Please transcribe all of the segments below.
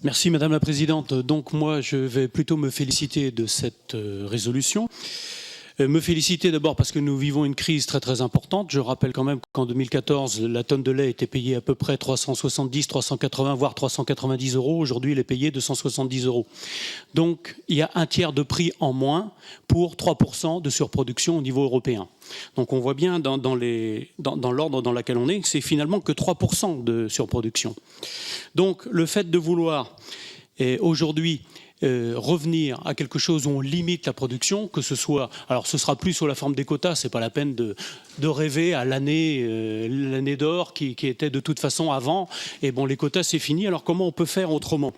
Merci Madame la Présidente. Donc moi je vais plutôt me féliciter de cette résolution. Me féliciter d'abord parce que nous vivons une crise très très importante. Je rappelle quand même qu'en 2014, la tonne de lait était payée à peu près 370, 380, voire 390 euros. Aujourd'hui, elle est payée 270 euros. Donc, il y a un tiers de prix en moins pour 3% de surproduction au niveau européen. Donc, on voit bien dans l'ordre dans lequel on est, c'est finalement que 3% de surproduction. Donc, le fait de vouloir aujourd'hui revenir à quelque chose où on limite la production, que ce soit, alors ce sera plus sous la forme des quotas, c'est pas la peine de rêver à l'année d'or qui était de toute façon avant, et bon les quotas c'est fini, alors comment on peut faire autrement ?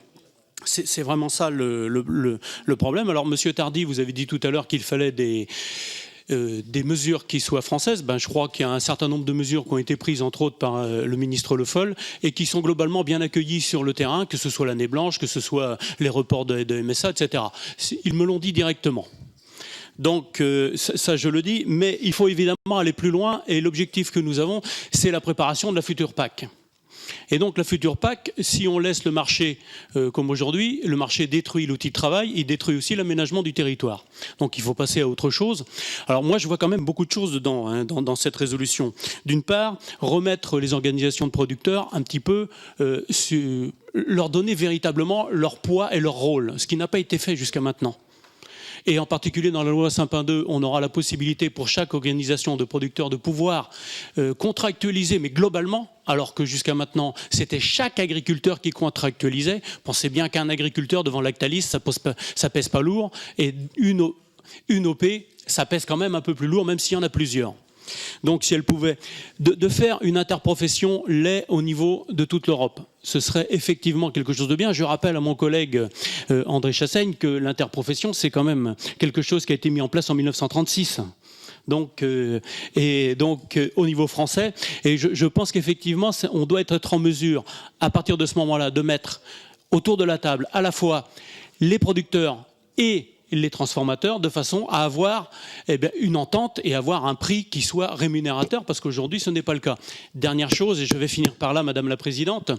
C'est vraiment ça le problème. Alors Monsieur Tardy, vous avez dit tout à l'heure qu'il fallait des mesures qui soient françaises. Je crois qu'il y a un certain nombre de mesures qui ont été prises, entre autres, par le ministre Le Foll, et qui sont globalement bien accueillies sur le terrain, que ce soit l'année blanche, que ce soit les reports de MSA, etc. Ils me l'ont dit directement. Donc ça je le dis, mais il faut évidemment aller plus loin, et l'objectif que nous avons, c'est la préparation de la future PAC. Et donc la future PAC, si on laisse le marché comme aujourd'hui, le marché détruit l'outil de travail, il détruit aussi l'aménagement du territoire. Donc il faut passer à autre chose. Alors moi je vois quand même beaucoup de choses dedans, dans cette résolution. D'une part, remettre les organisations de producteurs un petit peu, leur donner véritablement leur poids et leur rôle, ce qui n'a pas été fait jusqu'à maintenant. Et en particulier dans la loi Sapin 2, on aura la possibilité pour chaque organisation de producteurs de pouvoir contractualiser, mais globalement, alors que jusqu'à maintenant, c'était chaque agriculteur qui contractualisait. Pensez bien qu'un agriculteur devant Lactalis, ça pèse pas lourd, et une OP, ça pèse quand même un peu plus lourd, même s'il y en a plusieurs. Donc si elle pouvait de faire une interprofession lait au niveau de toute l'Europe, ce serait effectivement quelque chose de bien. Je rappelle à mon collègue André Chassaigne que l'interprofession, c'est quand même quelque chose qui a été mis en place en 1936. Donc, au niveau français, et je pense qu'effectivement, on doit être en mesure, à partir de ce moment-là, de mettre autour de la table à la fois les producteurs et les transformateurs, de façon à avoir une entente et avoir un prix qui soit rémunérateur, parce qu'aujourd'hui ce n'est pas le cas. Dernière chose, et je vais finir par là Madame la Présidente,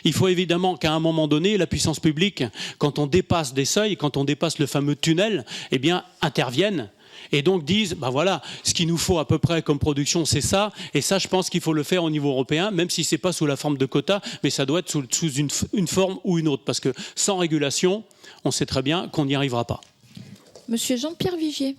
il faut évidemment qu'à un moment donné, la puissance publique, quand on dépasse des seuils, quand on dépasse le fameux tunnel, intervienne et donc disent, voilà, ce qu'il nous faut à peu près comme production, c'est ça, et ça je pense qu'il faut le faire au niveau européen, même si ce n'est pas sous la forme de quotas, mais ça doit être sous une forme ou une autre, parce que sans régulation, on sait très bien qu'on n'y arrivera pas. Monsieur Jean-Pierre Vigier.